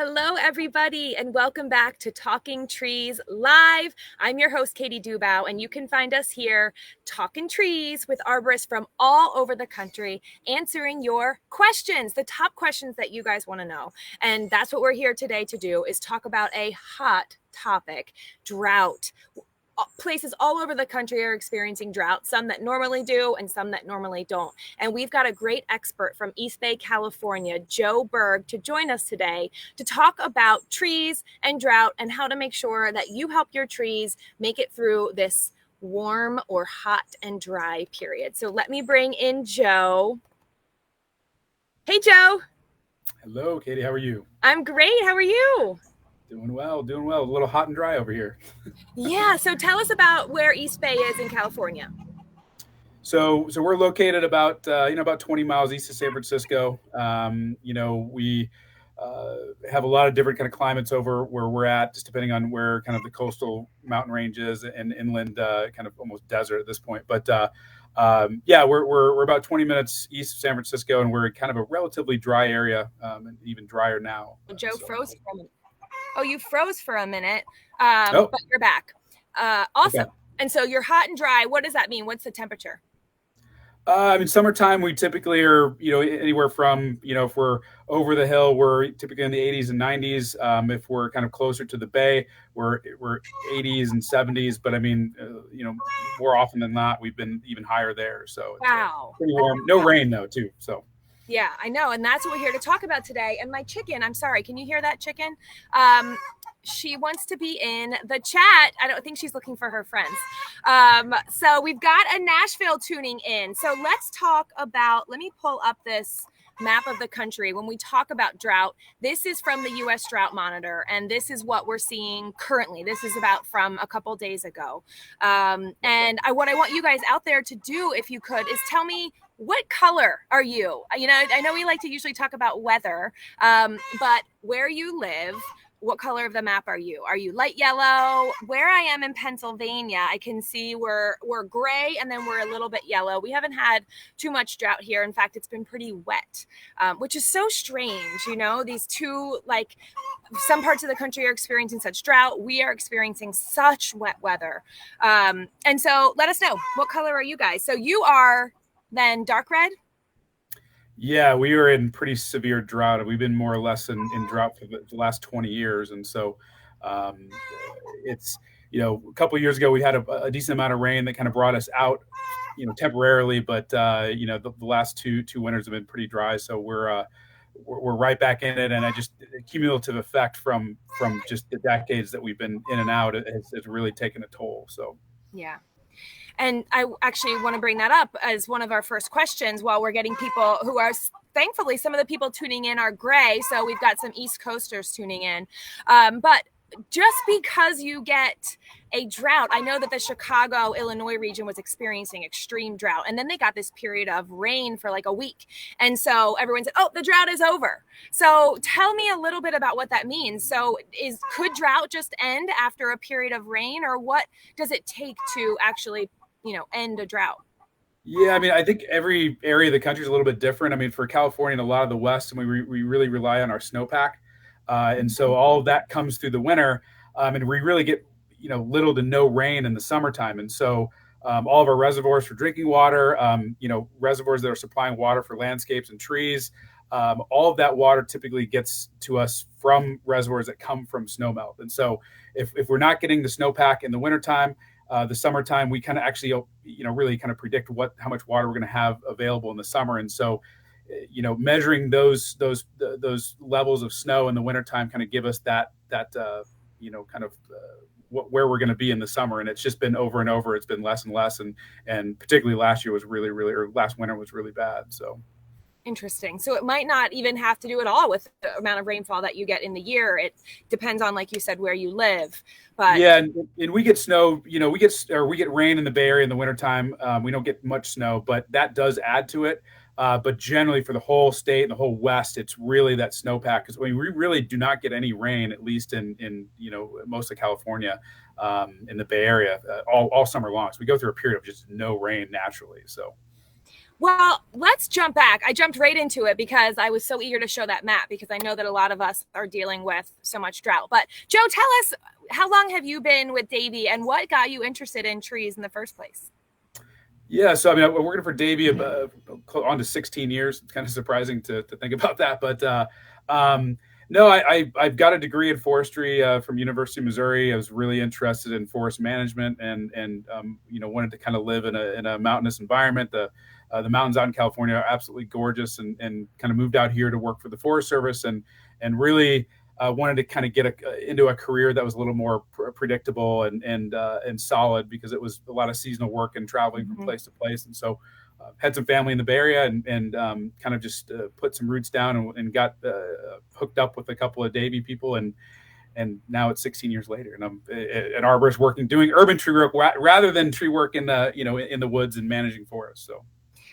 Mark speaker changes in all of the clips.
Speaker 1: Hello, everybody, and welcome back to Talking Trees Live. I'm your host, Katie Dubow, and you can find us here talking trees with arborists from all over the country, answering your questions, the top questions that you guys want to know. And that's what we're here today to do, is talk about a hot topic, drought. Places all over the country are experiencing drought, some that normally do and some that normally don't. And we've got a great expert from East Bay, California, Joe Berg, to join us today to talk about trees and drought and how to make sure that you help your trees make it through this warm or hot and dry period. So let me bring in Joe. Hey, Joe.
Speaker 2: Hello, Katie. How are you?
Speaker 1: I'm great. How are you?
Speaker 2: Doing well. A little hot and dry over here.
Speaker 1: Yeah. So tell us about where East Bay is in California.
Speaker 2: So we're located about 20 miles east of San Francisco. We have a lot of different kind of climates over where we're at, just depending on where kind of the coastal mountain range is and inland, kind of almost desert at this point. But we're about 20 minutes east of San Francisco, and we're in kind of a relatively dry area, and even drier now.
Speaker 1: Joe froze for a minute. Oh, you froze for a minute,
Speaker 2: Oh.
Speaker 1: but you're back. Awesome.
Speaker 2: Okay.
Speaker 1: And so you're hot and dry. What does that mean? What's the temperature?
Speaker 2: Summertime, we typically are, anywhere from, if we're over the hill, we're typically in the 80s and 90s. If we're kind of closer to the bay, we're 80s and 70s. But more often than not, we've been even higher there. So it's pretty warm. No rain though, too. So.
Speaker 1: Yeah, I know. And that's what we're here to talk about today. And my chicken, I'm sorry, can you hear that chicken? She wants to be in the chat. I don't think she's looking for her friends. So we've got a Nashville tuning in. So let's talk about, let me pull up this map of the country. When we talk about drought, this is from the U.S. Drought Monitor, and this is what we're seeing currently. This is about from a couple days ago. What I want you guys out there to do, if you could, is tell me, what color are you? I know we like to usually talk about weather, but where you live, what color of the map are you? Are you light yellow? Where I am in Pennsylvania, I can see we're gray, and then we're a little bit yellow. We haven't had too much drought here. In fact, it's been pretty wet, which is so strange. These two, some parts of the country are experiencing such drought. We are experiencing such wet weather. And so let us know, what color are you guys? So you are then dark red?
Speaker 2: Yeah, we are in pretty severe drought. We've been more or less in drought for the last 20 years. And so it's, a couple of years ago, we had a decent amount of rain that kind of brought us out, temporarily. But, the last two winters have been pretty dry. So we're right back in it. And the cumulative effect from just the decades that we've been in and out has really taken a toll. So,
Speaker 1: yeah. And I actually want to bring that up as one of our first questions while we're getting people who are, thankfully, some of the people tuning in are gray. So we've got some East Coasters tuning in. But just because you get a drought, I know that the Chicago, Illinois region was experiencing extreme drought. And then they got this period of rain for like a week. And so everyone said, oh, the drought is over. So tell me a little bit about what that means. So could drought just end after a period of rain, or what does it take to actually end a drought?
Speaker 2: Yeah, I think every area of the country is a little bit different. For California and a lot of the West, we really rely on our snowpack. And so all of that comes through the winter. And we really get, little to no rain in the summertime. And so all of our reservoirs for drinking water, reservoirs that are supplying water for landscapes and trees, all of that water typically gets to us from reservoirs that come from snowmelt. And so if we're not getting the snowpack in the wintertime, the summertime, we kind of actually, really kind of predict how much water we're going to have available in the summer. And so, measuring those levels of snow in the wintertime kind of give us that where we're going to be in the summer. And it's just been over and over. It's been less and less. And particularly last year was last winter was really bad. So.
Speaker 1: Interesting. So it might not even have to do at all with the amount of rainfall that you get in the year. It depends on, like you said, where you live. But
Speaker 2: yeah, and we get snow, we get rain in the Bay Area in the wintertime. We don't get much snow, but that does add to it. But generally for the whole state and the whole West, it's really that snowpack, because we really do not get any rain, at least in most of California, in the Bay Area, all summer long. So we go through a period of just no rain naturally. So.
Speaker 1: Well, let's jump back. I jumped right into it because I was so eager to show that map because I know that a lot of us are dealing with so much drought. But Joe, tell us, how long have you been with Davey and what got you interested in trees in the first place?
Speaker 2: Yeah, so I mean, I'm working for Davey on to 16 years. It's kind of surprising to think about that, but um, no, I've got a degree in forestry from University of Missouri. I was really interested in forest management and wanted to kind of live in a mountainous environment. The mountains out in California are absolutely gorgeous, and kind of moved out here to work for the Forest Service and really wanted to kind of get into a career that was a little more predictable and solid because it was a lot of seasonal work and traveling from place to place. And so had some family in the Bay Area and kind of just put some roots down and got hooked up with a couple of Davey people. And now it's 16 years later, and I'm an arborist doing urban tree work rather than tree work in the woods and managing forests. So.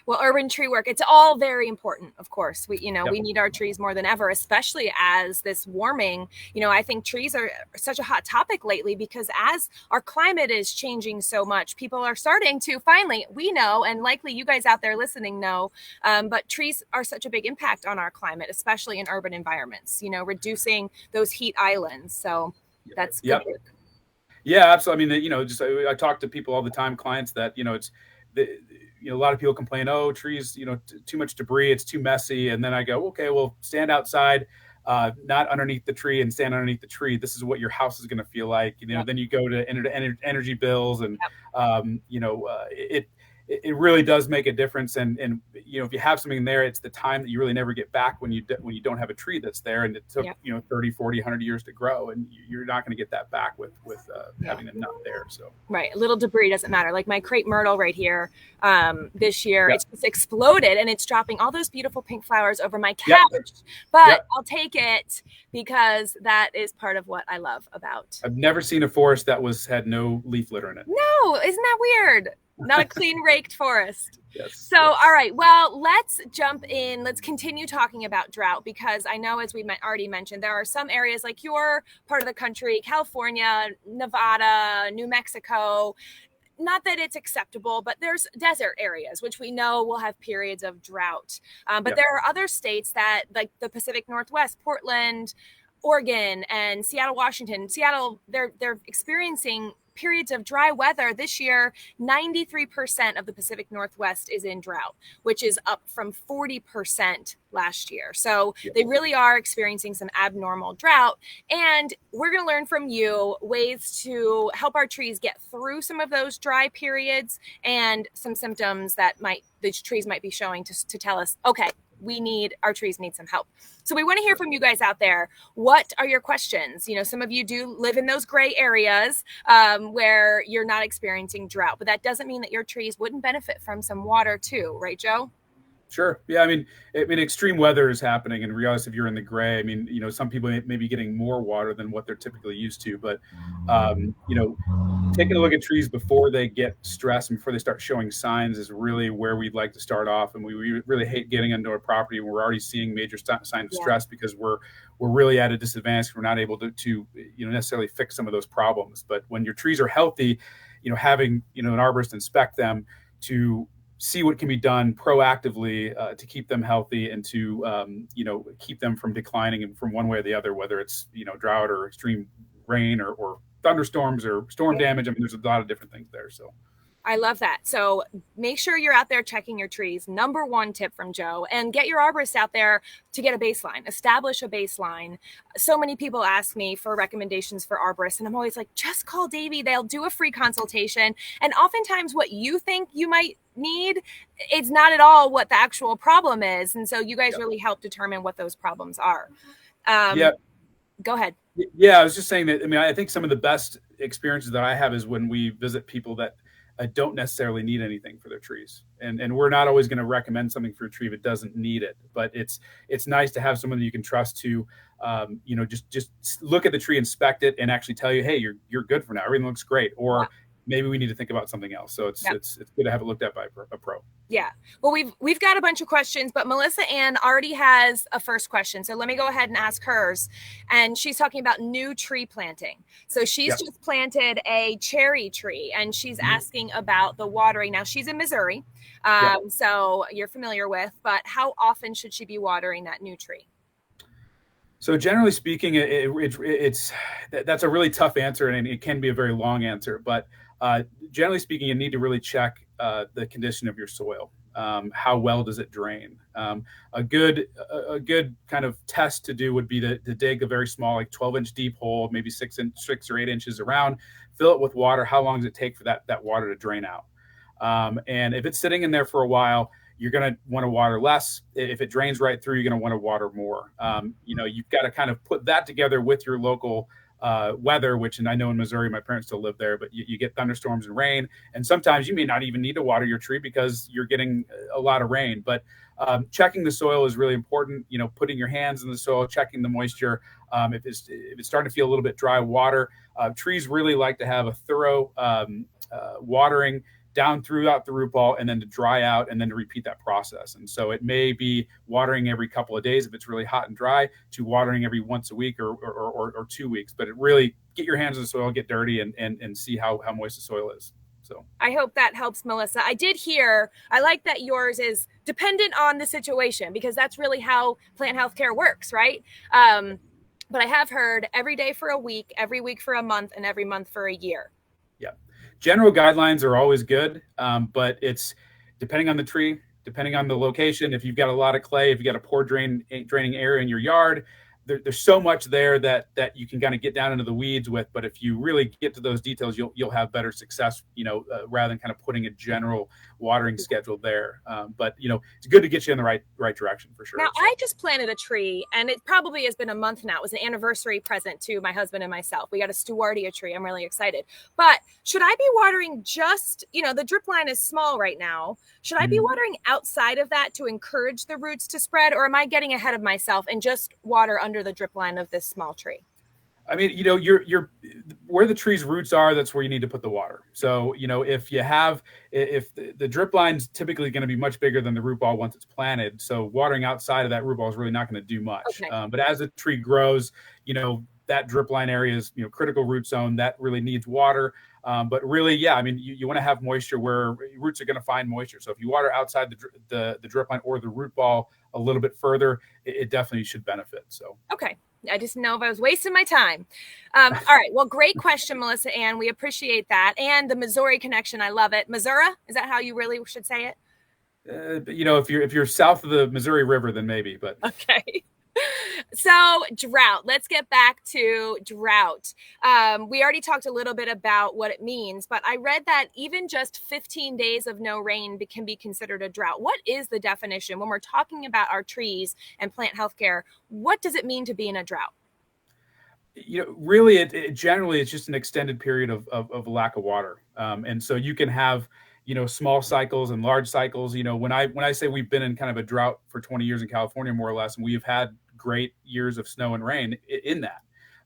Speaker 1: Well, urban tree work, it's all very important, of course. We
Speaker 2: Yep.
Speaker 1: we need our trees more than ever, especially as this warming, I think trees are such a hot topic lately because as our climate is changing so much, people are starting to finally, we know, and likely you guys out there listening know, but trees are such a big impact on our climate, especially in urban environments, reducing those heat islands. So that's good
Speaker 2: Yep.
Speaker 1: work.
Speaker 2: Yeah, absolutely. I mean, just I talk to people all the time, clients that it's the a lot of people complain, oh, trees, too much debris, it's too messy, and then I go, okay, well, stand outside, not underneath the tree, and stand underneath the tree. This is what your house is going to feel like.
Speaker 1: Yep.
Speaker 2: Then you go to energy bills, and
Speaker 1: Yep.
Speaker 2: it really does make a difference. And if you have something there, it's the time that you really never get back when you don't have a tree that's there, and it took
Speaker 1: Yep.
Speaker 2: 30, 40, 100 years to grow, and you're not going to get that back with having them not there. So
Speaker 1: Right. A little debris doesn't matter. Like my crepe myrtle right here, this year,
Speaker 2: Yep.
Speaker 1: it's just exploded and it's dropping all those beautiful pink flowers over my couch.
Speaker 2: Yep.
Speaker 1: But
Speaker 2: Yep.
Speaker 1: I'll take it because that is part of what I love about.
Speaker 2: I've never seen a forest that had no leaf litter in it.
Speaker 1: No, isn't that weird? Not a clean raked forest.
Speaker 2: Yes.
Speaker 1: So, all right. Well, let's jump in. Let's continue talking about drought because I know, as we already mentioned, there are some areas like your part of the country, California, Nevada, New Mexico. Not that it's acceptable, but there's desert areas, which we know will have periods of drought. But
Speaker 2: Yep.
Speaker 1: there are other states that, like the Pacific Northwest, Portland, Oregon, and Seattle, Washington. Seattle, they're experiencing periods of dry weather this year. 93% of the Pacific Northwest is in drought, which is up from 40% last year. So
Speaker 2: Yep.
Speaker 1: they really are experiencing some abnormal drought. And we're going to learn from you ways to help our trees get through some of those dry periods and some symptoms that these trees might be showing to tell us, okay, our trees need some help. So we want to hear from you guys out there. What are your questions? Some of you do live in those gray areas where you're not experiencing drought, but that doesn't mean that your trees wouldn't benefit from some water too, right, Joe?
Speaker 2: Sure. Yeah. I mean, extreme weather is happening, and regardless if you're in the gray, I mean, some people may be getting more water than what they're typically used to, but taking a look at trees before they get stressed and before they start showing signs is really where we'd like to start off. And we really hate getting into a property when we're already seeing major signs of stress because we're really at a disadvantage. We're not able to necessarily fix some of those problems. But when your trees are healthy, having an arborist inspect them to see what can be done proactively to keep them healthy and to keep them from declining from one way or the other, whether it's drought or extreme rain or thunderstorms or storm damage. I mean, there's a lot of different things there. So
Speaker 1: I love that. So make sure you're out there checking your trees. Number one tip from Joe, and get your arborist out there to get a baseline, establish a baseline. So many people ask me for recommendations for arborists, and I'm always like, just call Davey. They'll do a free consultation. And oftentimes what you think you might need, it's not at all what the actual problem is. And so you guys really help determine what those problems are. Go ahead.
Speaker 2: Yeah, I was just saying that, I mean, I think some of the best experiences that I have is when we visit people that don't necessarily need anything for their trees. And we're not always going to recommend something for a tree if it doesn't need it. But it's nice to have someone that you can trust to, just look at the tree, inspect it, and actually tell you, hey, you're good for now. Everything looks great. Or maybe we need to think about something else. So it's good to have it looked at by a pro.
Speaker 1: Yeah. Well, we've got a bunch of questions, but Melissa Ann already has a first question. So let me go ahead and ask hers. And she's talking about new tree planting. So she's just planted a cherry tree, and she's asking about the watering. Now, she's in Missouri, so you're familiar with, but how often should she be watering that new tree?
Speaker 2: So generally speaking, that's a really tough answer, and it can be a very long answer. But generally speaking, you need to really check the condition of your soil. How well does it drain? A good kind of test to do would be to dig a very small, like 12-inch deep hole, maybe 6 or 8 inches around, fill it with water. How long does it take for that water to drain out? And if it's sitting in there for a while, you're going to want to water less. If it drains right through, you're going to want to water more. You've got to kind of put that together with your local weather, and I know in Missouri, my parents still live there, but you get thunderstorms and rain. And sometimes you may not even need to water your tree because you're getting a lot of rain. But checking the soil is really important. Putting your hands in the soil, checking the moisture. If it's starting to feel a little bit dry, water. Trees really like to have a thorough watering down throughout the root ball, and then to dry out, and then to repeat that process. And so it may be watering every couple of days if it's really hot and dry, to watering every once a week or 2 weeks. But it really, get your hands in the soil, get dirty, and see how moist the soil is. So
Speaker 1: I hope that helps, Melissa. I did hear, I like that yours is dependent on the situation, because that's really how plant healthcare works, right? But I have heard every day for a week, every week for a month, and every month for a year.
Speaker 2: Yeah. General guidelines are always good, but it's depending on the tree, depending on the location. If you've got a lot of clay, if you've got a poor draining area in your yard, there's so much there that you can kind of get down into the weeds with. But if you really get to those details, you'll have better success, rather than kind of putting a general watering schedule there. But it's good to get you in the right direction for sure.
Speaker 1: Now, I just planted a tree, and it probably has been a month now. It was an anniversary present to my husband and myself. We got a Stewardia tree. I'm really excited. But should I be watering just, the drip line is small right now. Should I be watering outside of that to encourage the roots to spread, or am I getting ahead of myself and just water under the drip line of this small tree?
Speaker 2: I mean, you're where the tree's roots are, that's where you need to put the water. So, if the drip line's typically going to be much bigger than the root ball once it's planted. So watering outside of that root ball is really not going to do much.
Speaker 1: Okay.
Speaker 2: But as the tree grows, that drip line area is, critical root zone that really needs water. But really, you want to have moisture where roots are going to find moisture. So if you water outside the drip line or the root ball a little bit further, it definitely should benefit. So,
Speaker 1: okay. I just know if I was wasting my time. All right. Well, great question, Melissa Ann. We appreciate that. And the Missouri connection. I love it. Missouri, is that how you really should say it?
Speaker 2: If you're south of the Missouri River, then maybe, but
Speaker 1: okay. So drought, let's get back to drought. We already talked a little bit about what it means, but I read that even just 15 days of no rain can be considered a drought. What is the definition when we're talking about our trees and plant healthcare? What does it mean to be in a drought?
Speaker 2: Really, generally it's just an extended period of lack of water. And so you can have, small cycles and large cycles. When I say we've been in kind of a drought for 20 years in California, more or less, and we've had great years of snow and rain in that.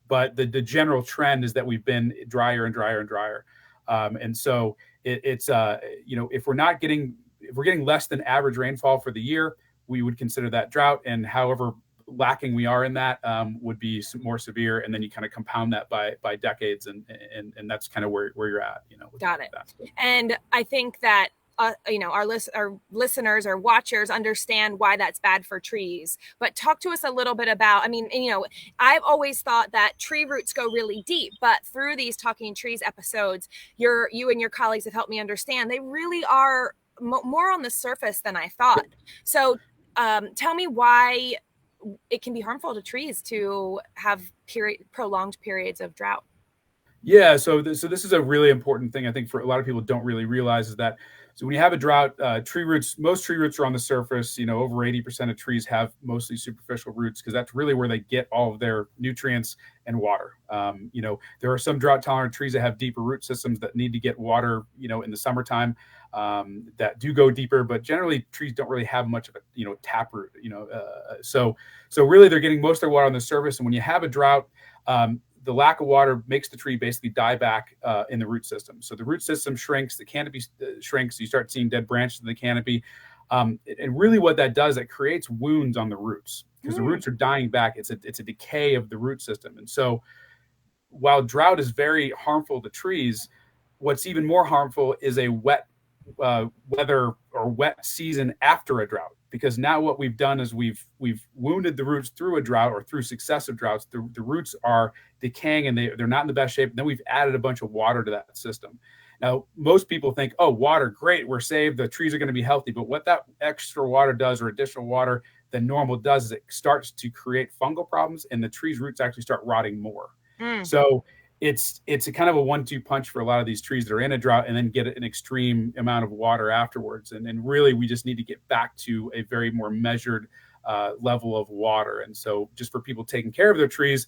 Speaker 2: But the general trend is that we've been drier and drier and drier. And so if we're getting less than average rainfall for the year, we would consider that drought. And however lacking we are in that would be more severe. And then you kind of compound that by decades. And that's kind of where you're at,
Speaker 1: Got it. And I think that our listeners or watchers understand why that's bad for trees. But talk to us a little bit about, I've always thought that tree roots go really deep, but through these Talking Trees episodes, you and your colleagues have helped me understand they really are more on the surface than I thought. So tell me why it can be harmful to trees to have prolonged periods of drought.
Speaker 2: Yeah, so this is a really important thing I think for a lot of people don't really realize is that so when you have a drought, most tree roots are on the surface. Over 80% of trees have mostly superficial roots because that's really where they get all of their nutrients and water. There are some drought tolerant trees that have deeper root systems that need to get water, in the summertime that do go deeper, but generally trees don't really have much of a, tap root, so really they're getting most of their water on the surface. And when you have a drought, the lack of water makes the tree basically die back in the root system. So the root system shrinks, the canopy shrinks, you start seeing dead branches in the canopy. And really what that does, it creates wounds on the roots because the roots are dying back. It's a decay of the root system. And so while drought is very harmful to trees, what's even more harmful is a wet weather or wet season after a drought, because now what we've done is we've wounded the roots through a drought or through successive droughts. The roots are decaying and they're not in the best shape. And then we've added a bunch of water to that system. Now, most people think, oh, water, great, we're saved, the trees are going to be healthy. But what that extra water does, or additional water than normal does, is it starts to create fungal problems, and the tree's roots actually start rotting more. So it's a kind of a 1-2 punch for a lot of these trees that are in a drought and then get an extreme amount of water afterwards. And really, we just need to get back to a very more measured level of water. And so just for people taking care of their trees,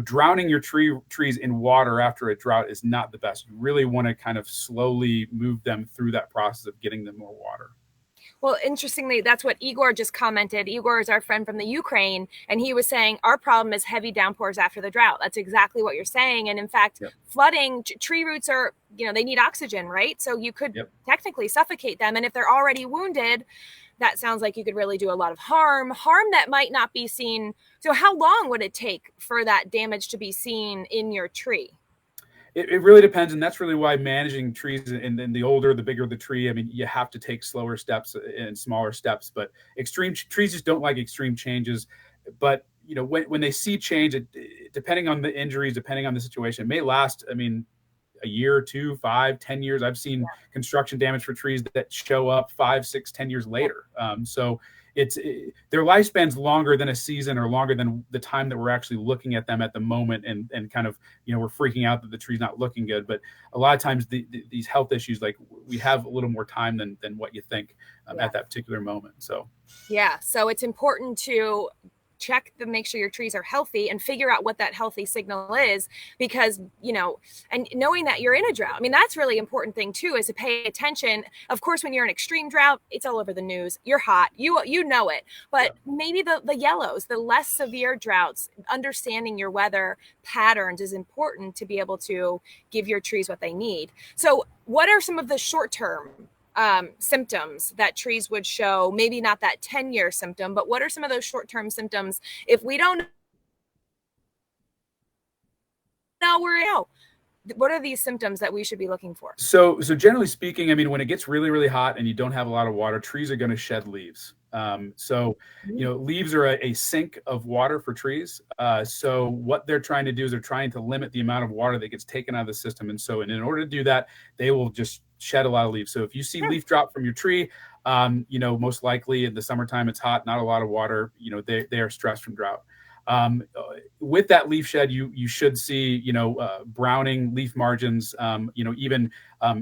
Speaker 2: drowning your trees in water after a drought is not the best. You really want to kind of slowly move them through that process of getting them more water.
Speaker 1: Well, interestingly, that's what Igor just commented. Igor is our friend from the Ukraine, and he was saying our problem is heavy downpours after the drought. That's exactly what you're saying. And in fact, flooding, tree roots are, they need oxygen, right? So you could technically suffocate them. And if they're already wounded, that sounds like you could really do a lot of harm that might not be seen. So how long would it take for that damage to be seen in your tree?
Speaker 2: It really depends, and that's really why managing trees, and the older, the bigger the tree, I mean, you have to take slower steps and smaller steps. But extreme trees just don't like extreme changes. But when they see change, depending on the injuries, depending on the situation, it may last. I mean, a year, 2, 5, 10 years. I've seen construction damage for trees that show up 5, 6, 10 years later. So their lifespan's longer than a season, or longer than the time that we're actually looking at them at the moment, and kind of, we're freaking out that the tree's not looking good. But a lot of times these health issues, like, we have a little more time than what you think at that particular moment. So
Speaker 1: so it's important to make sure your trees are healthy and figure out what that healthy signal is, because, and knowing that you're in a drought. I mean, that's really important thing too, is to pay attention. Of course, when you're in extreme drought, it's all over the news. You're hot, you know it, but maybe the yellows, the less severe droughts, understanding your weather patterns is important to be able to give your trees what they need. So what are some of the short-term symptoms that trees would show? Maybe not that 10-year symptom, but what are some of those short-term symptoms if we don't know what are these symptoms that we should be looking for?
Speaker 2: So generally speaking, I mean, when it gets really, really hot and you don't have a lot of water, trees are going to shed leaves. Leaves are a sink of water for trees. So what they're trying to do is they're trying to limit the amount of water that gets taken out of the system. And so in order to do that, they will just shed a lot of leaves. So if you see leaf drop from your tree, most likely in the summertime, it's hot, not a lot of water, they are stressed from drought. With that leaf shed, you should see, browning leaf margins, even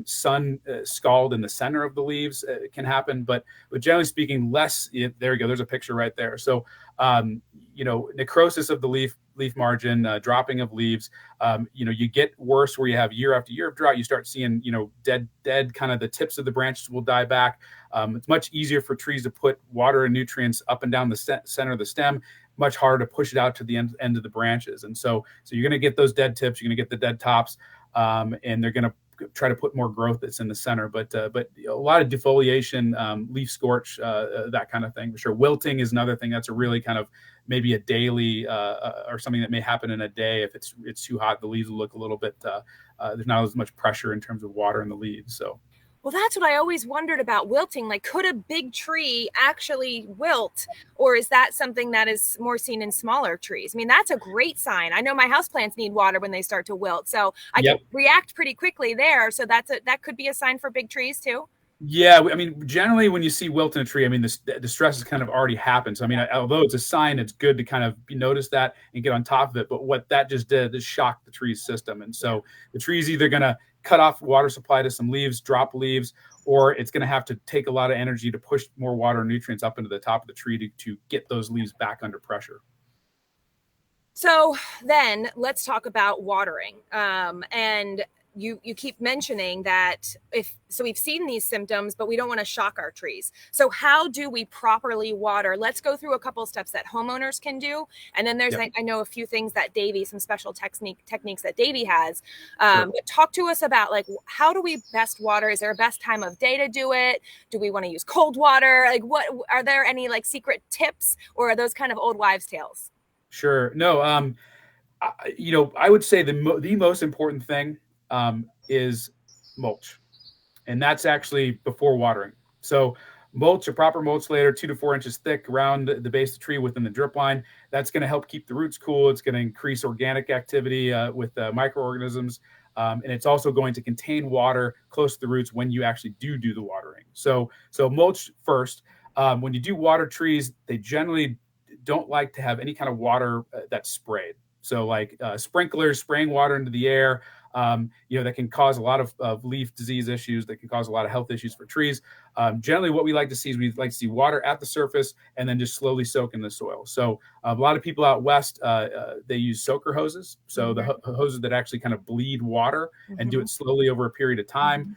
Speaker 2: sun scald in the center of the leaves can happen. But generally speaking, less. There you go. There's a picture right there. So, necrosis of the leaf margin, dropping of leaves. You get worse where you have year after year of drought. You start seeing, dead kind of the tips of the branches will die back. It's much easier for trees to put water and nutrients up and down the center of the stem. Much harder to push it out to the end of the branches. And so you're going to get those dead tips, you're going to get the dead tops, and they're going to try to put more growth that's in the center. But a lot of defoliation, leaf scorch, that kind of thing. For sure. Wilting is another thing. That's a really kind of maybe a daily or something that may happen in a day. If it's too hot, the leaves will look a little bit, there's not as much pressure in terms of water in the leaves. So.
Speaker 1: Well, that's what I always wondered about wilting. Like, could a big tree actually wilt, or is that something that is more seen in smaller trees? I mean, that's a great sign. I know my houseplants need water when they start to wilt, so I can react pretty quickly there. So that could be a sign for big trees too.
Speaker 2: Yeah, I mean, generally when you see wilt in a tree, I mean, the stress has kind of already happened. So, I mean, although it's a sign, it's good to kind of notice that and get on top of it. But what that just did is shock the tree's system. And so the tree's either going to cut off water supply to some leaves, drop leaves, or it's going to have to take a lot of energy to push more water and nutrients up into the top of the tree to get those leaves back under pressure.
Speaker 1: So then let's talk about watering. And you keep mentioning that we've seen these symptoms, but we don't want to shock our trees. So how do we properly water? Let's go through a couple of steps that homeowners can do. And then there's, I know a few things that Davey, some special techniques that Davey has. But talk to us about like, how do we best water? Is there a best time of day to do it? Do we want to use cold water? Like what, are there any like secret tips, or are those kind of old wives' tales?
Speaker 2: Sure. No, I would say the most important thing is mulch, and that's actually before watering. So mulch, a proper mulch layer, 2 to 4 inches thick around the base of the tree within the drip line. That's going to help keep the roots cool. It's going to increase organic activity with microorganisms, and it's also going to contain water close to the roots when you actually do the watering. So mulch first. When you do water trees, they generally don't like to have any kind of water that's sprayed. So like sprinklers spraying water into the air, that can cause a lot of leaf disease issues, that can cause a lot of health issues for trees. Generally, what we like to see is we like to see water at the surface and then just slowly soak in the soil. So a lot of people out west, they use soaker hoses. So the hoses that actually kind of bleed water and do it slowly over a period of time.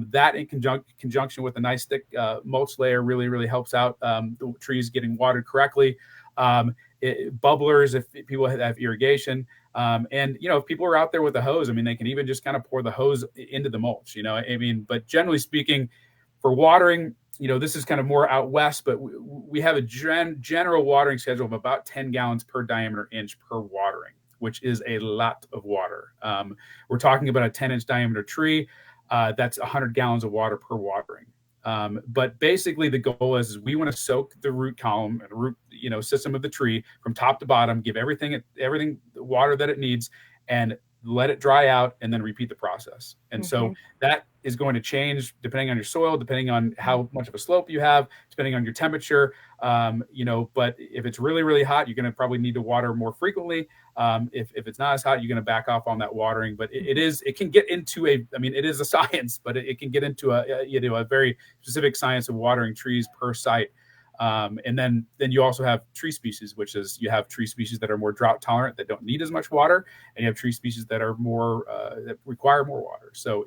Speaker 2: That in conjunction with a nice thick mulch layer really, really helps out the trees getting watered correctly. Bubblers, if people have irrigation, and if people are out there with a hose, I mean, they can even just kind of pour the hose into the mulch, but generally speaking, for watering, this is kind of more out west, but we have a general watering schedule of about 10 gallons per diameter inch per watering, which is a lot of water. We're talking about a 10-inch diameter tree. That's 100 gallons of water per watering. But basically the goal is we want to soak the root column and root, system of the tree from top to bottom, give everything the water that it needs, and let it dry out, and then repeat the process. And so that is going to change depending on your soil, depending on how much of a slope you have, depending on your temperature. But if it's really, really hot, you're going to probably need to water more frequently. If it's not as hot, you're going to back off on that watering. But it can get into it is a science, but it can get into a very specific science of watering trees per site. And then you also have tree species, which is you have tree species that are more drought tolerant, that don't need as much water, and you have tree species that are more that require more water. So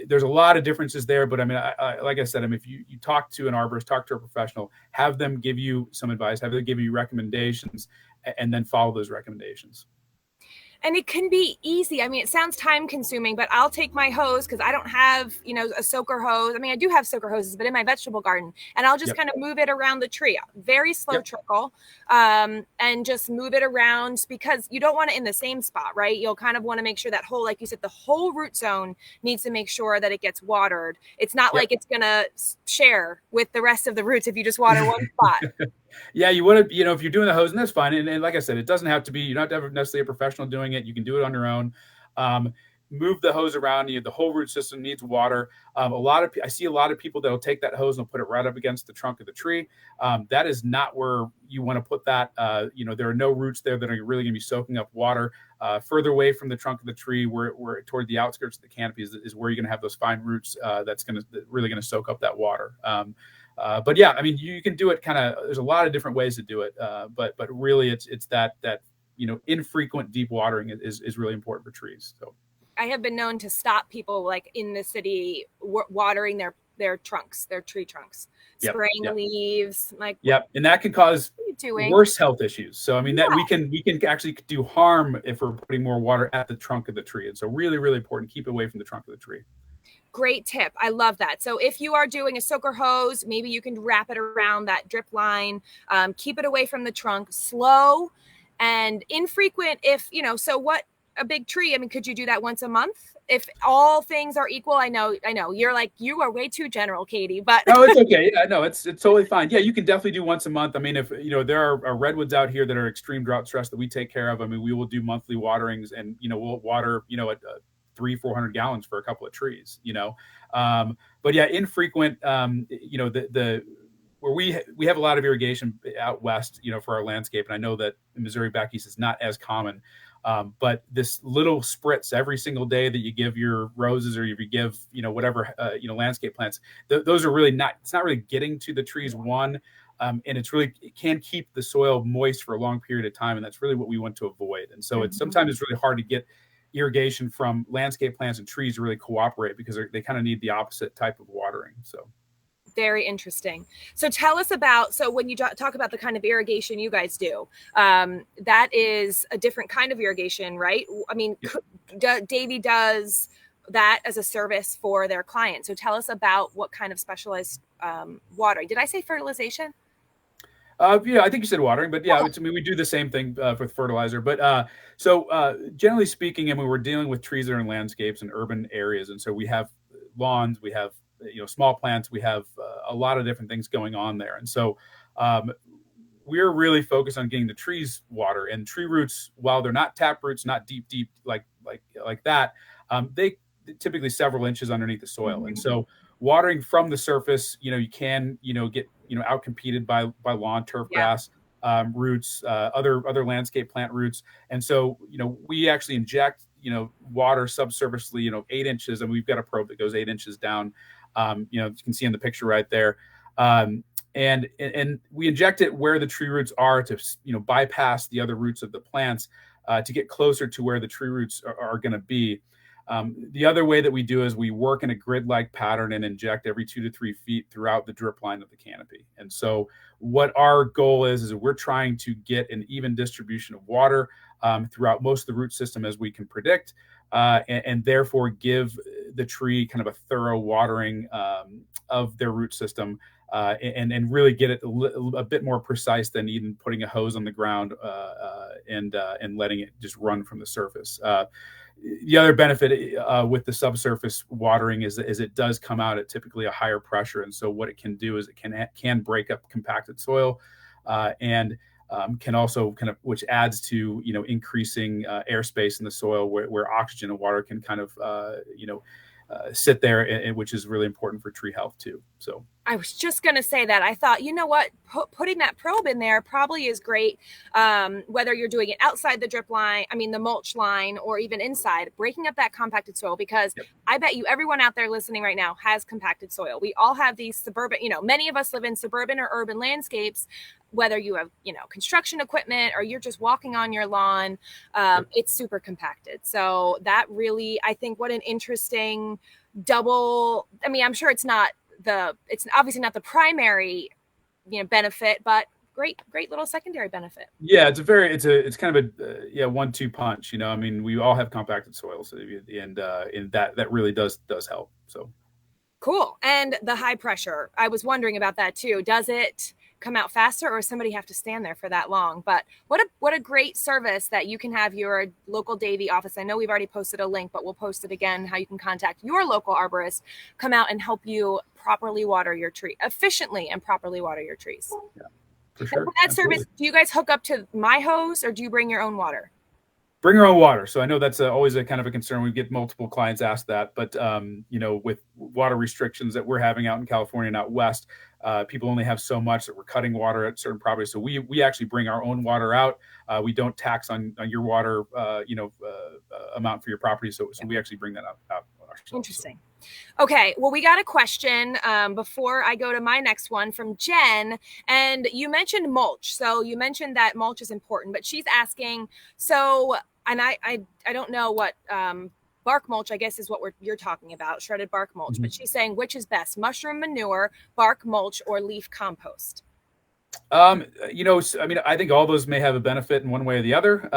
Speaker 2: there's a lot of differences there. But I mean, like I said, if you talk to an arborist, talk to a professional, have them give you some advice, have them give you recommendations, and then follow those recommendations.
Speaker 1: And it can be easy. I mean, it sounds time consuming, but I'll take my hose because I don't have, a soaker hose. I mean, I do have soaker hoses, but in my vegetable garden, and I'll just kind of move it around the tree, very slow trickle, and just move it around, because you don't want it in the same spot, right? You'll kind of want to make sure that whole, like you said, the whole root zone needs to make sure that it gets watered. It's not like it's going to share with the rest of the roots if you just water one spot.
Speaker 2: Yeah, you want to, if you're doing the hose, and that's fine. And like I said, it doesn't have to be, you don't have to have necessarily a professional doing it. You can do it on your own. Move the hose around. The whole root system needs water. I see a lot of people that will take that hose and put it right up against the trunk of the tree. That is not where you want to put that. There are no roots there that are really going to be soaking up water. Further away from the trunk of the tree, where toward the outskirts of the canopy is where you're going to have those fine roots. That's really going to soak up that water. But yeah, I mean, you can do it there's a lot of different ways to do it. But really it's that infrequent deep watering is really important for trees. So
Speaker 1: I have been known to stop people like in the city watering their trunks, their tree trunks, spraying leaves.
Speaker 2: And that can cause worse health issues. So I mean that we can actually do harm if we're putting more water at the trunk of the tree. And so really, really important, keep it away from the trunk of the tree.
Speaker 1: Great tip. I love that. So if you are doing a soaker hose, maybe you can wrap it around that drip line, keep it away from the trunk, slow and infrequent. So what a big tree, I mean, could you do that once a month? If all things are equal, I know you are way too general, Katie, but
Speaker 2: no, it's okay. Yeah, no, it's totally fine. Yeah, you can definitely do once a month. I mean, if there are redwoods out here that are extreme drought stress that we take care of. I mean, we will do monthly waterings, and we'll water at 300-400 gallons for a couple of trees. But yeah, infrequent. Where we have a lot of irrigation out west, for our landscape, and I know that in Missouri back east is not as common. But this little spritz every single day that you give your roses, or if you give, whatever, landscape plants, those are really it's not really getting to the trees, and it can keep the soil moist for a long period of time. And that's really what we want to avoid. And so sometimes it's really hard to get irrigation from landscape plants and trees to really cooperate, because they kind of need the opposite type of watering. So
Speaker 1: very interesting. So tell us about, so when you talk about the kind of irrigation you guys do, that is a different kind of irrigation, right? I mean, Davey does that as a service for their clients. So tell us about what kind of specialized watering. Did I say fertilization?
Speaker 2: Yeah, I think you said watering, but yeah, I mean, we do the same thing with fertilizer. But generally speaking, and we're dealing with trees that are in landscapes and urban areas, and so we have lawns, we have small plants, we have a lot of different things going on there, and so we're really focused on getting the trees water. And tree roots, while they're not tap roots, not deep like that, they typically several inches underneath the soil, and so watering from the surface, you can get outcompeted by lawn turf grass roots, other landscape plant roots. And so we actually inject water subsurfacely 8 inches, and we've got a probe that goes 8 inches down. You can see in the picture right there. And we inject it where the tree roots are to bypass the other roots of the plants to get closer to where the tree roots are going to be. The other way that we do is we work in a grid-like pattern and inject every 2 to 3 feet throughout the drip line of the canopy. And so what our goal is we're trying to get an even distribution of water throughout most of the root system as we can predict, and therefore give the tree kind of a thorough watering of their root system, and really get it a bit more precise than even putting a hose on the ground and letting it just run from the surface. The other benefit with the subsurface watering is it does come out at typically a higher pressure, and so what it can do is it can break up compacted soil, and can also kind of, which adds to increasing airspace in the soil where oxygen and water can kind of sit there, and which is really important for tree health too. So
Speaker 1: I was just going to say that. I thought, putting that probe in there probably is great, whether you're doing it outside the drip line, the mulch line, or even inside, breaking up that compacted soil, because I bet you everyone out there listening right now has compacted soil. We all have these suburban, many of us live in suburban or urban landscapes, whether you have, construction equipment or you're just walking on your lawn, it's super compacted. So that really, I think, what an interesting double, I'm sure it's obviously not the primary, benefit, but great little secondary benefit.
Speaker 2: Yeah, it's kind of a 1-2 punch. We all have compacted soil, so and that really does help. So
Speaker 1: cool. And the high pressure, I was wondering about that too. Does it come out faster, or somebody have to stand there for that long? But what a great service that you can have your local Davey office. I know we've already posted a link, but we'll post it again, how you can contact your local arborist, come out and help you properly water your tree efficiently and properly water your trees.
Speaker 2: Yeah, for sure.
Speaker 1: And that service, do you guys hook up to my hose, or do you bring your own water?
Speaker 2: Bring your own water. So I know that's always a kind of a concern. We get multiple clients ask that, but with water restrictions that we're having out in California and out west, people only have so much that we're cutting water at certain properties. So we actually bring our own water out. We don't tax on your water, amount for your property. So we actually bring that out ourselves.
Speaker 1: Interesting. Okay, well, we got a question before I go to my next one from Jen, and you mentioned mulch. So you mentioned that mulch is important, but she's asking, and I don't know what bark mulch, I guess, is what you're talking about, shredded bark mulch, but she's saying, which is best, mushroom manure, bark mulch, or leaf compost?
Speaker 2: I think all those may have a benefit in one way or the other.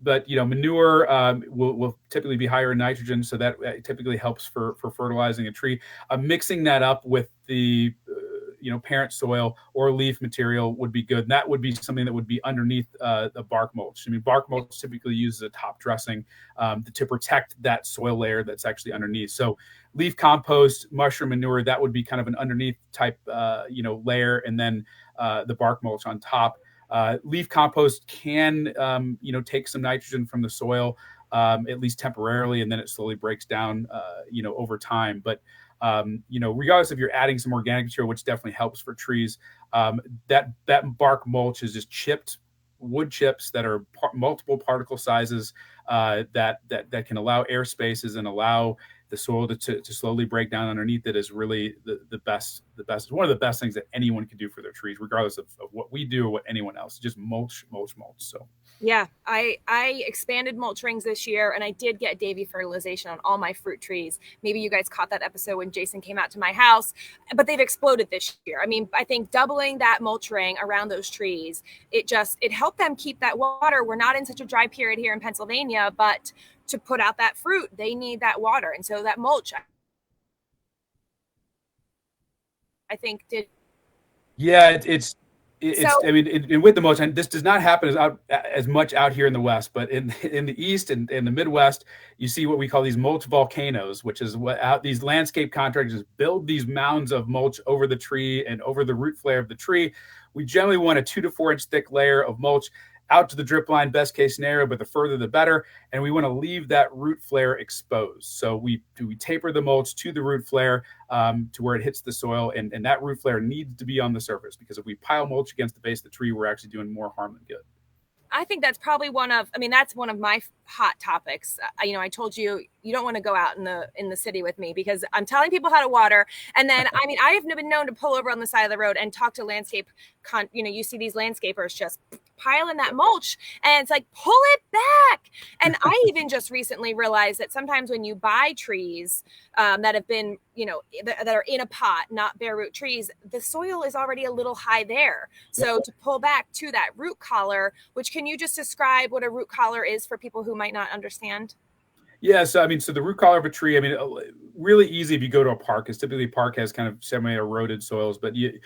Speaker 2: But manure will typically be higher in nitrogen, so that typically helps for fertilizing a tree. Mixing that up with the parent soil or leaf material would be good. And that would be something that would be underneath the bark mulch. Bark mulch typically uses a top dressing to protect that soil layer that's actually underneath. So leaf compost, mushroom manure, that would be kind of an underneath type layer, and then the bark mulch on top. Leaf compost can take some nitrogen from the soil, at least temporarily, and then it slowly breaks down over time. But regardless if you're adding some organic material, which definitely helps for trees, that bark mulch is just chipped wood chips that are multiple particle sizes, that can allow air spaces and allow the soil to slowly break down underneath it, is really the best. One of the best things that anyone can do for their trees, regardless of what we do or what anyone else. Just mulch. So
Speaker 1: Yeah, I expanded mulch rings this year, and I did get Davey fertilization on all my fruit trees. Maybe you guys caught that episode when Jason came out to my house, but they've exploded this year. I mean, I think doubling that mulch ring around those trees, it helped them keep that water. We're not in such a dry period here in Pennsylvania, but to put out that fruit, they need that water, and so that mulch, I think, did.
Speaker 2: Yeah, it's.
Speaker 1: So
Speaker 2: I mean, with the mulch, and this does not happen as much out here in the West, but in the East and in the Midwest, you see what we call these mulch volcanoes, which is what out these landscape contractors build these mounds of mulch over the tree and over the root flare of the tree. We generally want a 2 to 4 inch thick layer of mulch out to the drip line, best case scenario, but the further the better. And we want to leave that root flare exposed. So we taper the mulch to the root flare to where it hits the soil, and that root flare needs to be on the surface, because if we pile mulch against the base of the tree, we're actually doing more harm than good.
Speaker 1: I think that's probably that's one of my hot topics. I told you don't want to go out in the city with me because I'm telling people how to water. And then, I have been known to pull over on the side of the road and talk to you see these landscapers just piling that mulch, and it's like, pull it back. And I even just recently realized that sometimes when you buy trees that have been, that are in a pot, not bare root trees, the soil is already a little high there. So to pull back to that root collar, which, can you just describe what a root collar is for people who might not understand?
Speaker 2: Yeah, so the root collar of a tree, really easy if you go to a park, because typically a park has kind of semi-eroded soils. But you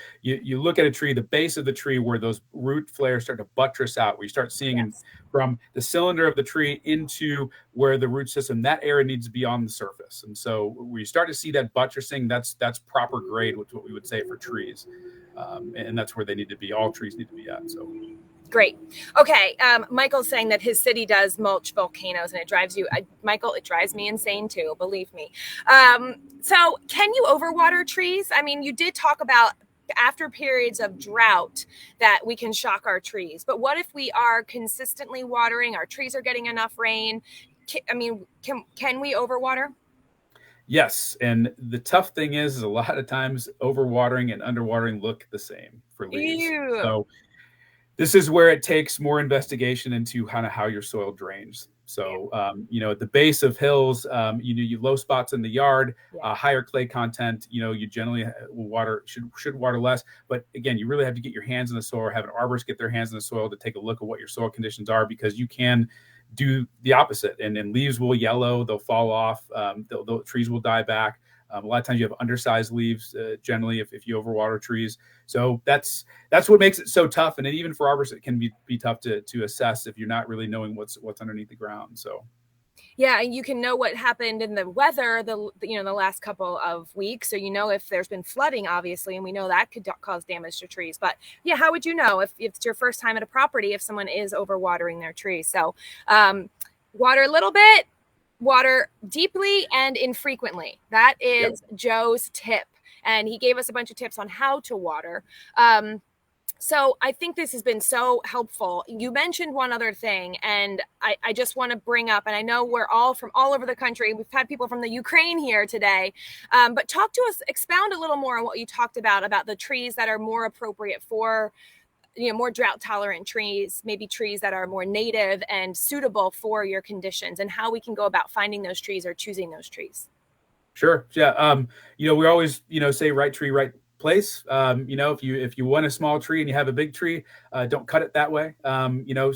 Speaker 2: look at a tree, the base of the tree where those root flares start to buttress out, where you start seeing from the cylinder of the tree into where the root system, that area needs to be on the surface. And so where you start to see that buttressing, that's proper grade, which is what we would say for trees. And that's where they need to be. All trees need to be at. So.
Speaker 1: Great. Okay. Michael's saying that his city does mulch volcanoes, and it drives you, Michael, it drives me insane too, believe me. So can you overwater trees? I mean, you did talk about after periods of drought that we can shock our trees, but what if we are consistently watering, our trees are getting enough rain? Can we overwater?
Speaker 2: Yes. And the tough thing is a lot of times overwatering and underwatering look the same for leaves.
Speaker 1: Ew.
Speaker 2: So this is where it takes more investigation into kind of how your soil drains. So, at the base of hills, you low spots in the yard, higher clay content, you generally will should water less. But again, you really have to get your hands in the soil, or have an arborist get their hands in the soil to take a look at what your soil conditions are, because you can do the opposite, and leaves will yellow, they'll fall off, the trees will die back. A lot of times you have undersized leaves, generally, if you overwater trees. So that's what makes it so tough. And even for arborists, it can be tough to assess if you're not really knowing what's underneath the ground. So.
Speaker 1: Yeah, and you can know what happened in the weather the last couple of weeks. So if there's been flooding, obviously, and we know that could cause damage to trees. But yeah, how would you know if it's your first time at a property if someone is overwatering their trees? So water a little bit, water deeply and infrequently. That is Joe's tip. And he gave us a bunch of tips on how to water. So I think this has been so helpful. You mentioned one other thing, and I just want to bring up, and I know we're all from all over the country. We've had people from the Ukraine here today, but talk to us, expound a little more on what you talked about the trees that are more appropriate for, more drought tolerant trees, maybe trees that are more native and suitable for your conditions, and how we can go about finding those trees or choosing those trees.
Speaker 2: Sure. Yeah. We always, say right tree, right place. If you want a small tree and you have a big tree, don't cut it that way. Know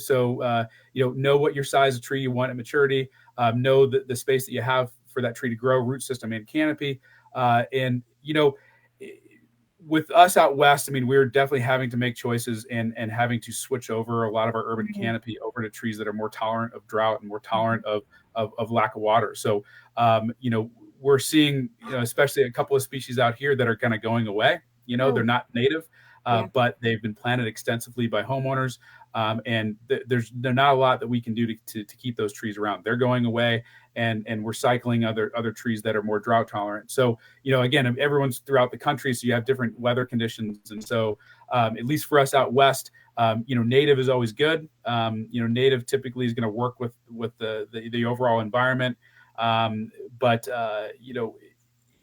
Speaker 2: what your size of tree you want at maturity, know the space that you have for that tree to grow, root system and canopy. With us out west, we're definitely having to make choices and having to switch over a lot of our urban canopy over to trees that are more tolerant of drought and more tolerant of lack of water. So, we're seeing, especially a couple of species out here that are kind of going away. They're not native, but they've been planted extensively by homeowners. And there's not a lot that we can do to keep those trees around. They're going away, and we're cycling other trees that are more drought tolerant. So, again, everyone's throughout the country, so you have different weather conditions. And so, at least for us out west, native is always good. Native typically is going to work with the overall environment. But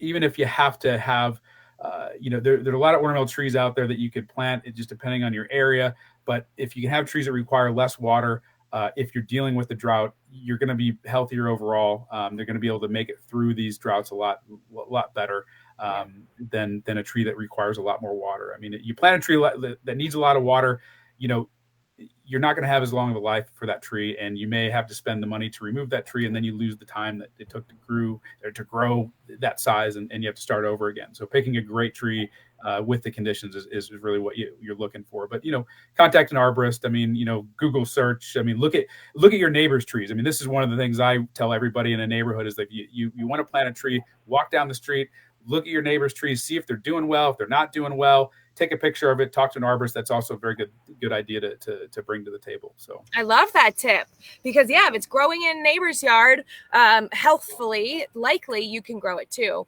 Speaker 2: even if you have to have, there are a lot of ornamental trees out there that you could plant, it just depending on your area. But if you can have trees that require less water, if you're dealing with the drought, you're going to be healthier overall. They're going to be able to make it through these droughts a lot better than a tree that requires a lot more water. I mean, you plant a tree that needs a lot of water, you're not going to have as long of a life for that tree, and you may have to spend the money to remove that tree, and then you lose the time that it took to grow that size, and you have to start over again. So picking a great tree with the conditions is really what you're looking for. But contact an arborist. I mean, Google search. I mean, look at your neighbor's trees. I mean, this is one of the things I tell everybody in a neighborhood is that you want to plant a tree, walk down the street, look at your neighbor's trees, see if they're doing well, if they're not doing well. Take a picture of it, talk to an arborist. That's also a very good idea to bring to the table. So
Speaker 1: I love that tip because if it's growing in a neighbor's yard, healthfully, likely you can grow it too.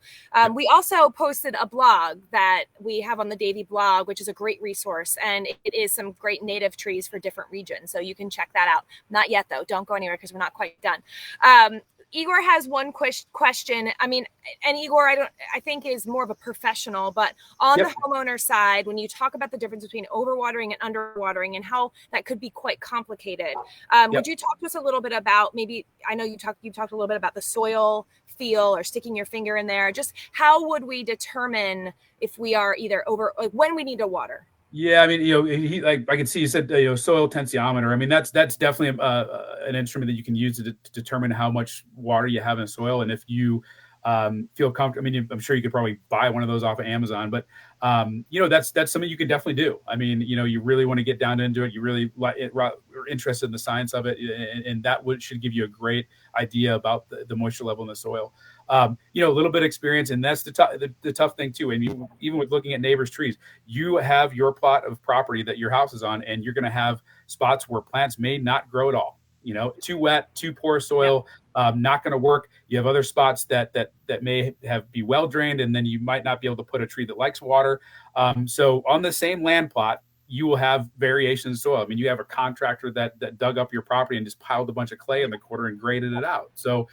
Speaker 1: We also posted a blog that we have on the Davey blog, which is a great resource, and it is some great native trees for different regions. So you can check that out. Not yet though. Don't go anywhere because we're not quite done. Igor has one question. I mean, and Igor, I think is more of a professional, but on the homeowner side, when you talk about the difference between overwatering and underwatering and how that could be quite complicated, would you talk to us a little bit about maybe, I know you talked a little bit about the soil feel or sticking your finger in there. Just how would we determine if we are either when we need to water?
Speaker 2: Yeah, I mean, he I can see you said soil tensiometer. I mean, that's definitely an instrument that you can use to determine how much water you have in soil, and if you feel comfortable. I mean, I'm sure you could probably buy one of those off of Amazon, but that's something you can definitely do. I mean, you really want to get down into it. You really are interested in the science of it, and that should give you a great idea about the moisture level in the soil. A little bit of experience, and that's the tough thing too. And even with looking at neighbors' trees, you have your plot of property that your house is on, and you're going to have spots where plants may not grow at all. Too wet, too poor soil, not going to work. You have other spots that may be well drained, and then you might not be able to put a tree that likes water. So on the same land plot, you will have variation in soil. I mean, you have a contractor that dug up your property and just piled a bunch of clay in the corner and graded it out. So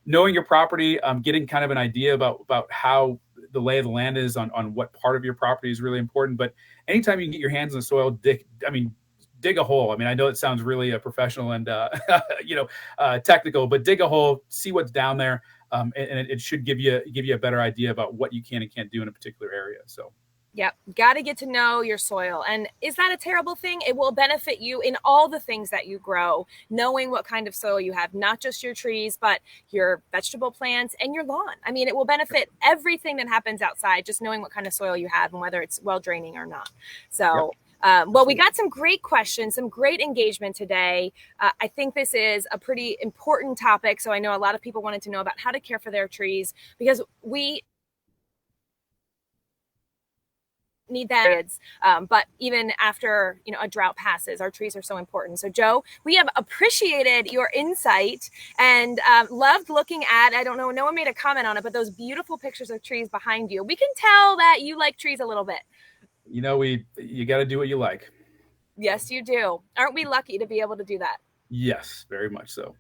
Speaker 2: knowing your property, getting kind of an idea about how the lay of the land is on what part of your property is really important. But anytime you can get your hands in the soil, dig a hole. I mean, I know it sounds really professional and technical, but dig a hole, see what's down there, and it should give you a better idea about what you can and can't do in a particular area. So.
Speaker 1: Yep. Got to get to know your soil. And is that a terrible thing? It will benefit you in all the things that you grow, knowing what kind of soil you have, not just your trees, but your vegetable plants and your lawn. I mean, it will benefit everything that happens outside, just knowing what kind of soil you have and whether it's well draining or not. So, well, we got some great questions, some great engagement today. I think this is a pretty important topic. So I know a lot of people wanted to know about how to care for their trees because we need that. But even after, a drought passes, our trees are so important. So Joe, we have appreciated your insight and loved looking at, I don't know, no one made a comment on it, but those beautiful pictures of trees behind you. We can tell that you like trees a little bit.
Speaker 2: You got to do what you like.
Speaker 1: Yes, you do. Aren't we lucky to be able to do that?
Speaker 2: Yes, very much so.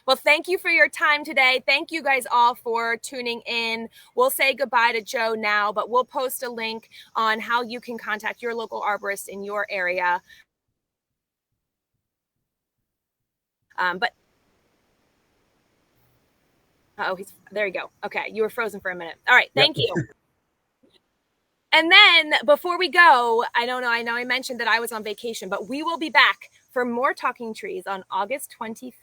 Speaker 1: Well, thank you for your time today. Thank you guys all for tuning in. We'll say goodbye to Joe now, but we'll post a link on how you can contact your local arborist in your area. There you go. Okay, you were frozen for a minute. All right, thank you. And then before we go, I know I mentioned that I was on vacation, but we will be back for more Talking Trees on August 25th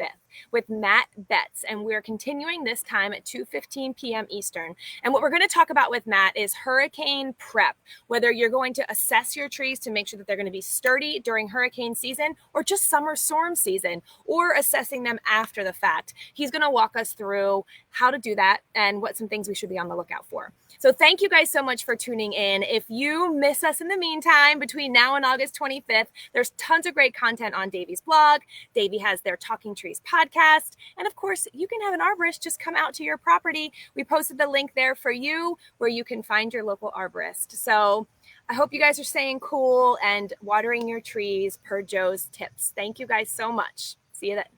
Speaker 1: with Matt Betts. And we're continuing this time at 2:15 p.m. Eastern. And what we're going to talk about with Matt is hurricane prep, whether you're going to assess your trees to make sure that they're going to be sturdy during hurricane season or just summer storm season, or assessing them after the fact. He's going to walk us through how to do that and what some things we should be on the lookout for. So thank you guys so much for tuning in. If you miss us in the meantime, between now and August 25th, there's tons of great content on Davey's blog. Davey has their Talking Trees podcast. And of course, you can have an arborist just come out to your property. We posted the link there for you where you can find your local arborist. So I hope you guys are staying cool and watering your trees per Joe's tips. Thank you guys so much. See you then.